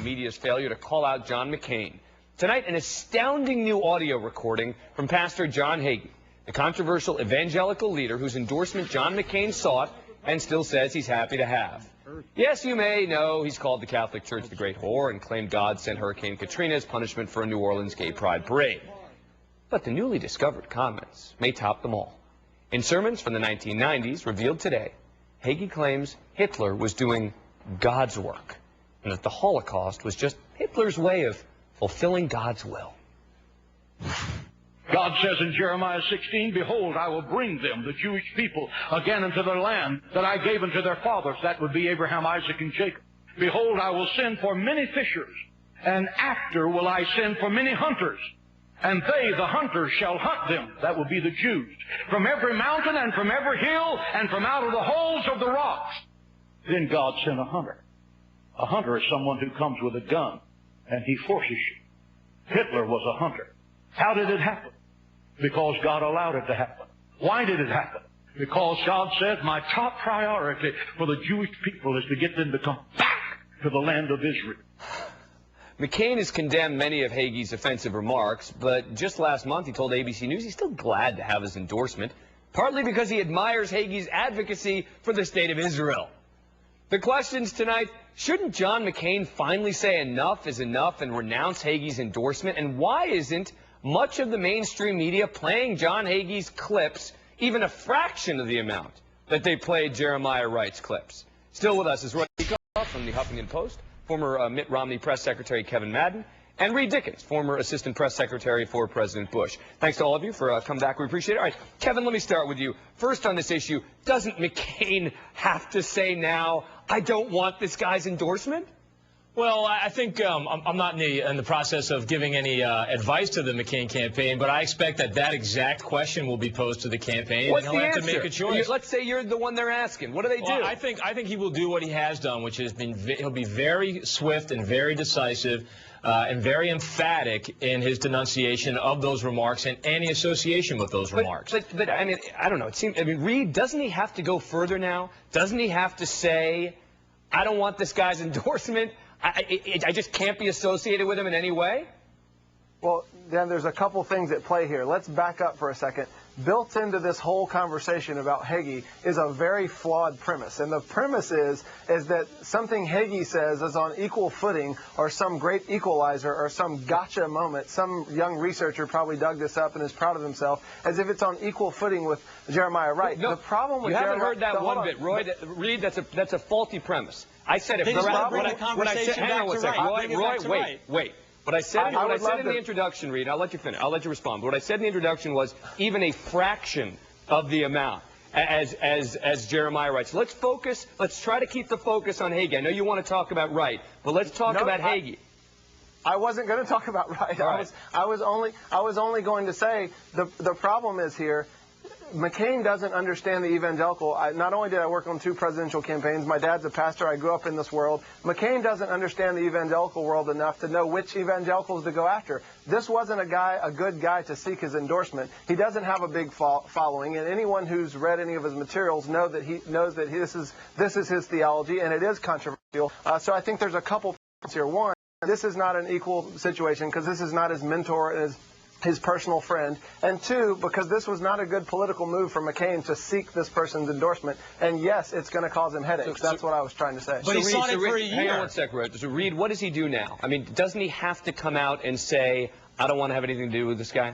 media's failure to call out John McCain. Tonight, an astounding new audio recording from Pastor John Hagee, the controversial evangelical leader whose endorsement John McCain sought and still says he's happy to have. Yes, you may know he's called the Catholic Church the Great Whore and claimed God sent Hurricane Katrina as punishment for a New Orleans gay pride parade. But the newly discovered comments may top them all. In sermons from the 1990s revealed today, Hagee claims Hitler was doing God's work and that the Holocaust was just Hitler's way of fulfilling God's will. God says in Jeremiah 16, "Behold, I will bring them, the Jewish people, again into the land that I gave unto their fathers." That would be Abraham, Isaac, and Jacob. "Behold, I will send for many fishers, and after will I send for many hunters. And they, the hunters, shall hunt them," that will be the Jews, "from every mountain and from every hill and from out of the holes of the rocks." Then God sent a hunter. A hunter is someone who comes with a gun, and he forces you. Hitler was a hunter. How did it happen? Because God allowed it to happen. Why did it happen? Because God said, my top priority for the Jewish people is to get them to come back to the land of Israel. McCain has condemned many of Hagee's offensive remarks, but just last month he told ABC News he's still glad to have his endorsement, partly because he admires Hagee's advocacy for the state of Israel. The questions tonight: shouldn't John McCain finally say enough is enough and renounce Hagee's endorsement? And why isn't much of the mainstream media playing John Hagee's clips even a fraction of the amount that they played Jeremiah Wright's clips? Still with us is Roy Peacock from the Huffington Post, former Mitt Romney press secretary Kevin Madden, and Reed Dickens, former assistant press secretary for President Bush. Thanks to all of you for coming back. We appreciate it. All right, Kevin, let me start with you. First on this issue, doesn't McCain have to say now, I don't want this guy's endorsement? Well, I think I'm not in the process of giving any advice to the McCain campaign, but I expect that exact question will be posed to the campaign. What's and he'll the have answer? to make a choice. Let's say you're the one they're asking. What do they do? I think he will do what he has done, which is he'll be very swift and very decisive and very emphatic in his denunciation of those remarks and any association with those remarks. But I mean, I don't know. It seems. I mean, Reed, doesn't he have to go further now? Doesn't he have to say, I don't want this guy's endorsement? I just can't be associated with him in any way? Well, Dan, there's a couple things at play here. Let's back up for a second. Built into this whole conversation about Hagee is a very flawed premise. And the premise is that something Hagee says is on equal footing or some great equalizer or some gotcha moment. Some young researcher probably dug this up and is proud of himself, as if it's on equal footing with Jeremiah Wright. No, the problem with you haven't Jeremiah, heard that one bit, Roy. Reed, that's a faulty premise. I said if they just want to bring the conversation back to right. Roy, wait. What I said in the introduction, Reed, I'll let you finish. I'll let you respond. But what I said in the introduction was even a fraction of the amount as Jeremiah Wright. So let's focus. Let's try to keep the focus on Hagee. I know you want to talk about Wright, but let's talk about Hagee. I wasn't going to talk about Wright. I was only going to say the problem is here. McCain doesn't understand the evangelical. Not only did I work on 2 presidential campaigns, my dad's a pastor, I grew up in this world. McCain doesn't understand the evangelical world enough to know which evangelicals to go after. This wasn't a good guy to seek his endorsement. He doesn't have a big following, and anyone who's read any of his materials knows that this is his theology, and it is controversial. So I think there's a couple points here. One, this is not an equal situation because this is not his mentor and his personal friend, and 2, because this was not a good political move for McCain to seek this person's endorsement, and yes, it's going to cause him headaches. That's what I was trying to say. But he sought it for a year. Hang on one second, so Reed, what does he do now? I mean, doesn't he have to come out and say, I don't want to have anything to do with this guy?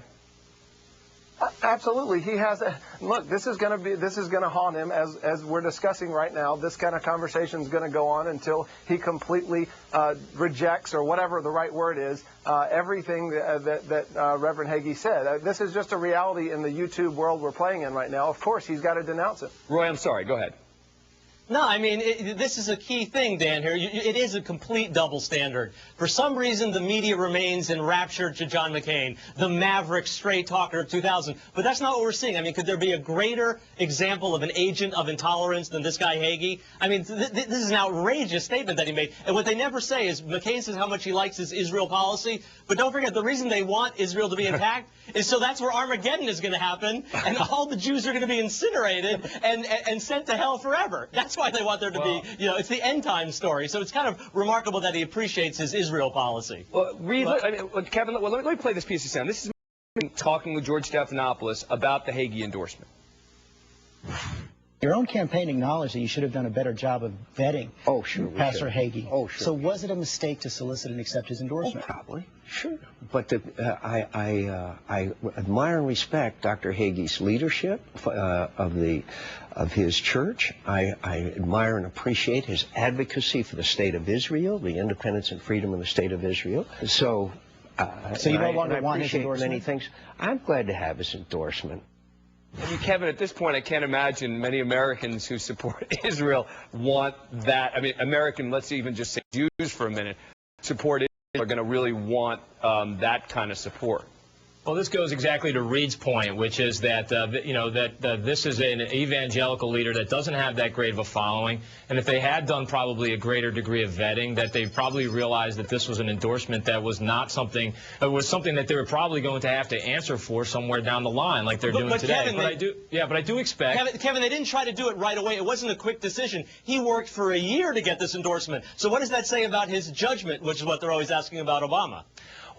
Absolutely, he has. Look, this is going to haunt him as we're discussing right now. This kind of conversation is going to go on until he completely rejects, or whatever the right word is, everything that Reverend Hagee said. This is just a reality in the YouTube world we're playing in right now. Of course, he's got to denounce it. Roy, I'm sorry. Go ahead. No, I mean, this is a key thing, Dan, here. It is a complete double standard. For some reason, the media remains enraptured to John McCain, the maverick straight talker of 2000. But that's not what we're seeing. I mean, could there be a greater example of an agent of intolerance than this guy Hagee? I mean, this is an outrageous statement that he made. And what they never say is McCain says how much he likes his Israel policy. But don't forget, the reason they want Israel to be attacked is so that's where Armageddon is going to happen, and all the Jews are going to be incinerated and sent to hell forever. That's why they want there to be, you know, it's the end time story. So it's kind of remarkable that he appreciates his Israel policy. Well, Reed, Kevin, let me play this piece of sound. This is me talking with George Stephanopoulos about the Hagee endorsement. Your own campaign acknowledged that you should have done a better job of vetting Pastor Hagee. Oh, sure. So was it a mistake to solicit and accept his endorsement? Oh, probably. Sure. But I admire and respect Dr. Hagee's leadership of his church. I admire and appreciate his advocacy for the state of Israel, the independence and freedom of the state of Israel. So you no longer want his appreciate endorsement? many things. I'm glad to have his endorsement. I mean, Kevin, at this point, I can't imagine many Americans who support Israel want that. I mean, let's even just say Jews for a minute, support Israel are going to really want that kind of support. Well, this goes exactly to Reed's point, which is that, this is an evangelical leader that doesn't have that great of a following. And if they had done probably a greater degree of vetting, that they probably realized that this was an endorsement that was not something, it was something that they were probably going to have to answer for somewhere down the line, like they're doing today. Kevin, but I do expect. Kevin, they didn't try to do it right away. It wasn't a quick decision. He worked for a year to get this endorsement. So what does that say about his judgment, which is what they're always asking about Obama?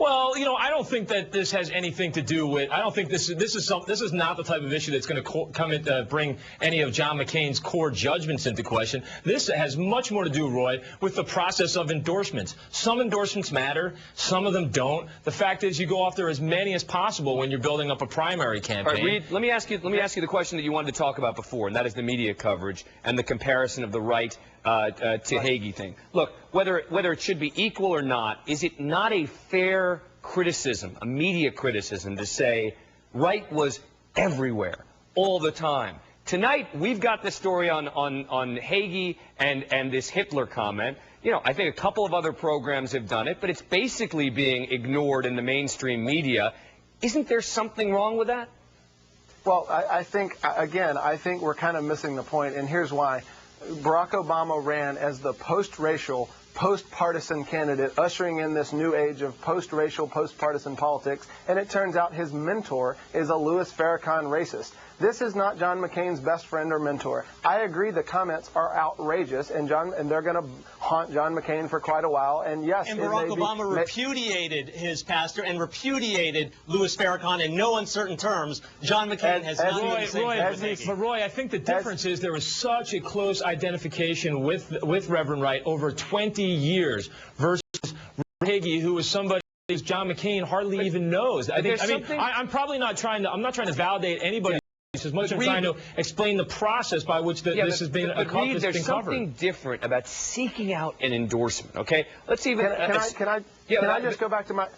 Well, I don't think that this has anything to do with. I don't think this is not the type of issue that's going to come in bring any of John McCain's core judgments into question. This has much more to do, Roy, with the process of endorsements. Some endorsements matter, some of them don't. The fact is, you go after as many as possible when you're building up a primary campaign. All right, Reed, let me ask you the question that you wanted to talk about before, and that is the media coverage and the comparison of the right to Hagee thing. Look, whether it should be equal or not, is it not a fair criticism, a media criticism, to say right was everywhere, all the time? Tonight, we've got this story on Hagee and this Hitler comment. I think a couple of other programs have done it, but it's basically being ignored in the mainstream media. Isn't there something wrong with that? Well, I think we're kind of missing the point, and here's why. Barack Obama ran as the post-racial, post-partisan candidate, ushering in this new age of post-racial, post-partisan politics, and it turns out his mentor is a Louis Farrakhan racist. This is not John McCain's best friend or mentor. I agree the comments are outrageous, and they're going to haunt John McCain for quite a while. And yes, and Barack Obama repudiated his pastor and repudiated Louis Farrakhan in no uncertain terms. John McCain has not done the same thing. But Roy, I think the difference is there was such a close identification with Reverend Wright over 20 years versus Hagee, who was somebody John McCain hardly even knows. I'm probably not trying to. I'm not trying to validate anybody. As much as I'm trying to explain the process by which this has been accomplished. There's something different about seeking out an endorsement. Okay, let's even. Can I just go back to my?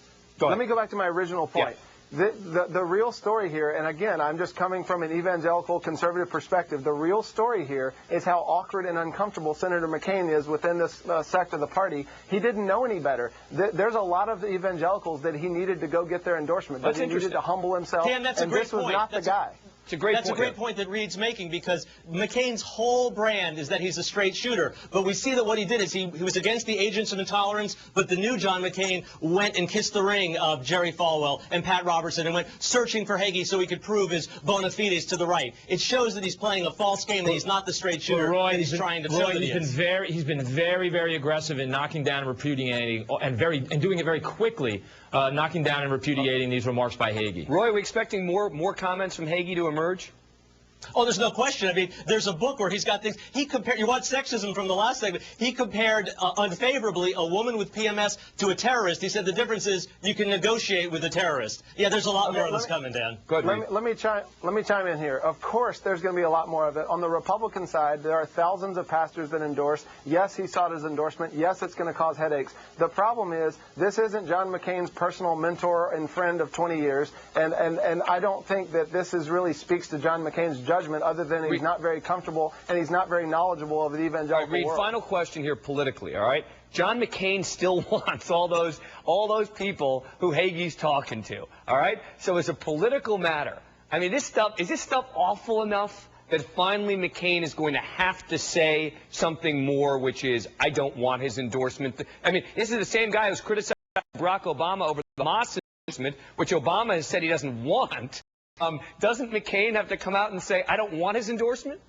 Let me go back to my original point. Yeah. The real story here, and again, I'm just coming from an evangelical conservative perspective, the real story here is how awkward and uncomfortable Senator McCain is within this sect of the party. He didn't know any better. There's a lot of evangelicals that he needed to go get their endorsement. He needed to humble himself, and this was not the guy. That's a great point that Reed's making, because McCain's whole brand is that he's a straight shooter. But we see that what he did is he was against the agents of intolerance, but the new John McCain went and kissed the ring of Jerry Falwell and Pat Robertson and went searching for Hagee so he could prove his bona fides to the right. It shows that he's playing a false game, that he's not the straight shooter, Roy, and he's trying to show that he is. He's been very, very aggressive in knocking down and repudiating, and doing it very quickly, knocking down and repudiating these remarks by Hagee. Roy, are we expecting more comments from Hagee to emerge? Oh, there's no question. I mean, there's a book where he's got things. He compared. You watched sexism from the last segment. He compared unfavorably a woman with PMS to a terrorist. He said the difference is you can negotiate with a terrorist. Yeah, there's a lot more of this coming, Dan. Go ahead, let me chime in here. Of course, there's going to be a lot more of it. On the Republican side, there are thousands of pastors that endorse. Yes, he sought his endorsement. Yes, it's going to cause headaches. The problem is this isn't John McCain's personal mentor and friend of 20 years, and I don't think that this really speaks to John McCain's judgment, other than he's not very comfortable and he's not very knowledgeable of the evangelical world. Final question here politically, all right? John McCain still wants all those people who Hagee's talking to, all right? So as a political matter, I mean, is this stuff awful enough that finally McCain is going to have to say something more, which is, I don't want his endorsement? I mean, this is the same guy who's criticized Barack Obama over the Hamas endorsement, which Obama has said he doesn't want. Doesn't McCain have to come out and say, I don't want his endorsement?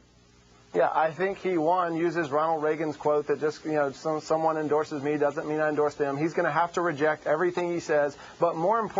Yeah, I think he, uses Ronald Reagan's quote that just, someone endorses me doesn't mean I endorse them. He's going to have to reject everything he says, but more important